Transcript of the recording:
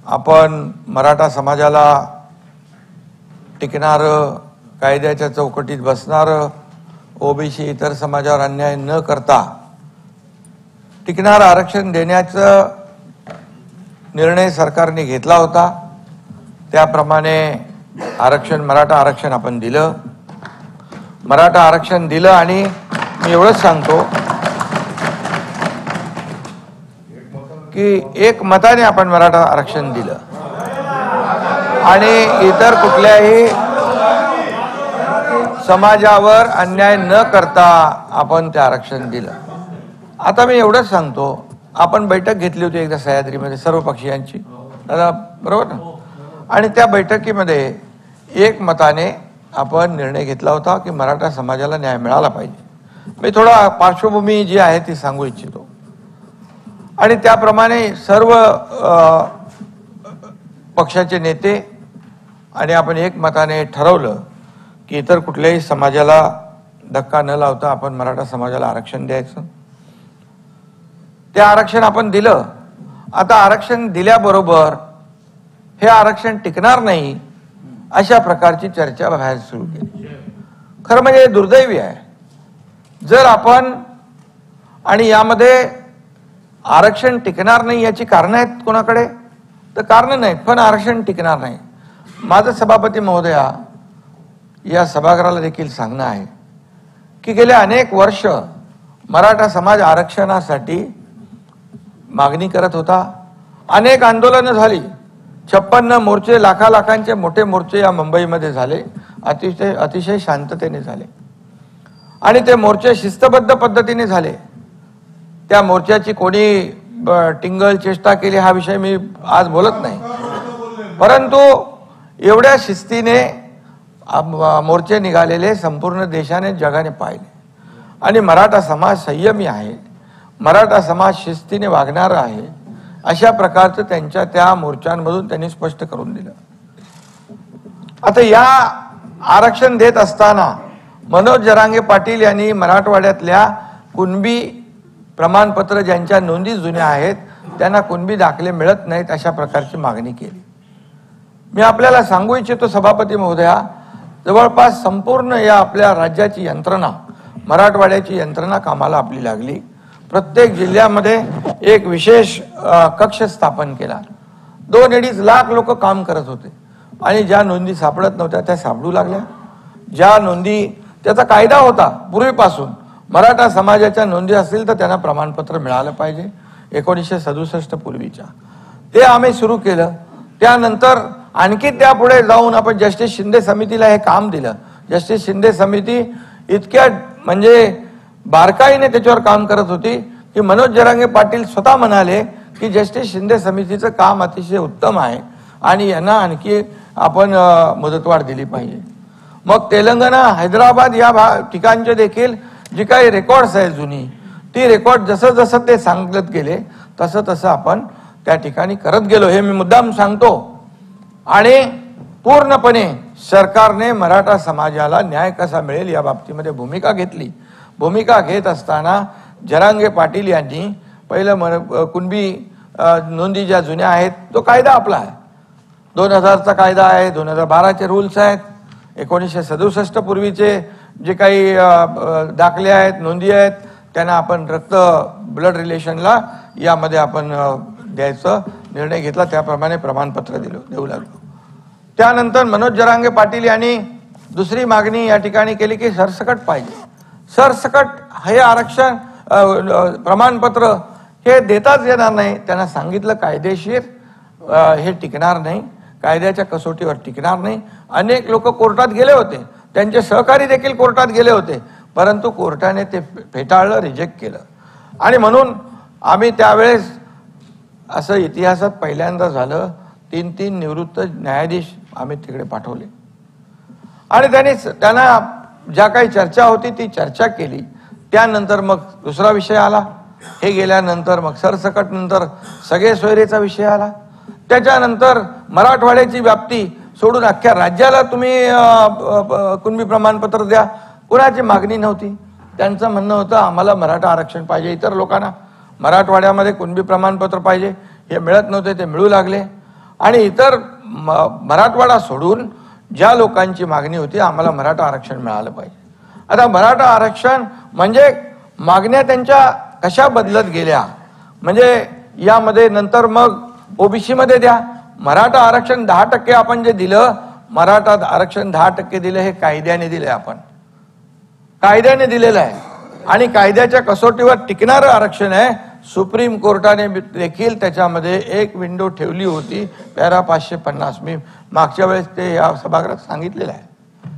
आपण मराठा समाजाला टिकणार, कायद्याच्या चौकटीत बसणार, ओबीसी इतर समाजावर अन्याय न करता टिकणार आरक्षण देण्याचा निर्णय सरकारने घेतला होता। त्याप्रमाणे मराठा आरक्षण आपण दिलं। मराठा आरक्षण दिलं आणि मी एवढंच सांगतो की एक मताने आपण मराठा आरक्षण दिलं आणि इतर कुठल्याही समाजावर अन्याय न करता आपण ते आरक्षण दिलं। आता मी एवढंच सांगतो, आपण बैठक घेतली होती एकदा सह्याद्रीमध्ये सर्व पक्षीयांची, बरोबर ना? आणि त्या बैठकीमध्ये एक मताने आपण निर्णय घेतला होता की मराठा समाजाला न्याय मिळाला पाहिजे। मी थोडा पार्श्वभूमी जी आहे ती सांगू इच्छितो आणि त्याप्रमाणे सर्व पक्षाचे नेते आणि आपण एक मताने ठरवलं की इतर कुठल्याही समाजाला धक्का न लावता आपण मराठा समाजाला आरक्षण द्यायचं। ते आरक्षण आपण दिलं। आता आरक्षण दिल्याबरोबर हे आरक्षण टिकणार नाही अशा प्रकारची चर्चा बाहेर सुरू केली। खरं म्हणजे दुर्दैवी आहे। जर आपण आणि यामध्ये आरक्षण टिकणार नाही याची कारणं आहेत कोणाकडे, तर कारणं नाहीत, पण आरक्षण टिकणार नाही। माझं सभापती महोदया या सभागृहाला देखील सांगणं आहे की गेले अनेक वर्ष मराठा समाज आरक्षणासाठी मागणी करत होता। अनेक आंदोलनं झाली, 56 मोर्चे, लाखांचे मोठे मोर्चे या मुंबईमध्ये झाले, अतिशय शांततेने झाले आणि ते मोर्चे शिस्तबद्ध पद्धतीने झाले। त्या मोर्चाची कोणी टिंगल चेष्टा केली हा विषय मी आज बोलत नाही, परंतु एवढ्या शिस्तीने मोर्चे निघालेले संपूर्ण देशाने जगाने पाहिले आणि मराठा समाज संयमी आहे, मराठा समाज शिस्तीने वागणारा आहे अशा प्रकारचं त्यांच्या त्या मोर्चांमधून त्यांनी स्पष्ट करून दिलं। आता या आरक्षण देत असताना मनोज जरांगे पाटील यांनी मराठवाड्यातल्या कुणबी प्रमाणपत्र ज्यांच्या नोंदी जुन्या आहेत त्यांना कुणबी दाखले मिळत नाहीत अशा प्रकारची मागणी केली। मी आपल्याला सांगू इच्छितो सभापती महोदया, जवळपास संपूर्ण या आपल्या राज्याची यंत्रणा, मराठवाड्याची यंत्रणा कामाला आपली लागली। प्रत्येक जिल्ह्यामध्ये एक विशेष कक्ष स्थापन केला। 2-2.5 लाख लोक काम करत होते आणि ज्या नोंदी सापडत नव्हत्या त्या सापडू लागल्या। ज्या नोंदी, त्याचा कायदा होता पूर्वीपासून, मराठा समाजाच्या नोंदी असतील तर त्यांना प्रमाणपत्र मिळालं पाहिजे 1967 पूर्वीच्या, ते आम्ही सुरू केलं। त्यानंतर आणखी त्यापुढे जाऊन आपण जस्टिस शिंदे समितीला हे काम दिलं। जस्टिस शिंदे समिती इतक्या म्हणजे बारकाईने त्याच्यावर काम करत होती की मनोज जरांगे पाटील स्वतः म्हणाले की जस्टिस शिंदे समितीचं काम अतिशय उत्तम आहे आणि यांना आणखी आपण मुदतवाढ दिली पाहिजे। मग तेलंगणा, हैदराबाद या ठिकाणचे देखील जी काही रेकॉर्ड्स आहेत जुनी, ती रेकॉर्ड जसं जसं ते सांगत गेले तसं तसं आपण त्या ठिकाणी करत गेलो, हे मी मुद्दाम सांगतो। आणि पूर्णपणे सरकारने मराठा समाजाला न्याय कसा मिळेल या बाबतीमध्ये भूमिका घेतली। भूमिका घेत असताना जरांगे पाटील यांनी पहिलं कुणबी नोंदी ज्या जुन्या आहेत तो कायदा आपला आहे, 2000चा कायदा आहे, 2012चे रूल्स आहेत, 1967 पूर्वीचे जे काही दाखले आहेत, नोंदी आहेत, त्यांना आपण ब्लड रिलेशनला यामध्ये आपण द्यायचा निर्णय घेतला। त्याप्रमाणे प्रमाणपत्र देऊ लागलो। त्यानंतर मनोज जरांगे पाटील यांनी दुसरी मागणी या ठिकाणी केली की सरसकट पाहिजे। सरसकट हे आरक्षण प्रमाणपत्र हे देताच येणार नाही। त्यांना सांगितलं कायदेशीर हे टिकणार नाही, कायद्याच्या कसोटीवर टिकणार नाही। अनेक लोक कोर्टात गेले होते, त्यांचे सहकारी देखील कोर्टात गेले होते, परंतु कोर्टाने ते फेटाळलं, रिजेक्ट केलं। आणि म्हणून आम्ही त्यावेळेस असं इतिहासात पहिल्यांदा झालं, 3 निवृत्त न्यायाधीश आम्ही तिकडे पाठवले आणि त्यांना ज्या काही चर्चा होती ती चर्चा केली। त्यानंतर मग दुसरा विषय आला, हे गेल्यानंतर मग सरसकट नंतर सगळे सोयरेचा विषय आला। त्याच्यानंतर मराठवाड्याची व्याप्ती सोडून अख्ख्या राज्याला तुम्ही कुणबी प्रमाणपत्र द्या, कुणाची मागणी नव्हती। त्यांचं म्हणणं होतं आम्हाला मराठा आरक्षण पाहिजे, इतर लोकांना मराठवाड्यामध्ये कुणबी प्रमाणपत्र पाहिजे, हे मिळत नव्हते, ते मिळू लागले। आणि इतर मराठवाडा सोडून ज्या लोकांची मागणी होती आम्हाला मराठा आरक्षण मिळालं पाहिजे. आता मराठा आरक्षण म्हणजे मागण्या त्यांच्या कशा बदलत गेल्या, म्हणजे यामध्ये नंतर मग ओबीसी मध्ये द्या. मराठा आरक्षण 10% आपण जे दिलं, मराठा आरक्षण 10% दिलं, हे कायद्याने दिले, आपण कायद्याने दिलेलं आहे आणि कायद्याच्या कसोटीवर टिकणारं आरक्षण आहे. सुप्रीम कोर्टाने देखील त्याच्यामध्ये एक विंडो ठेवली होती, पॅरा 550. मी मागच्या वेळेस ते या सभागृहात सांगितलेलं आहे.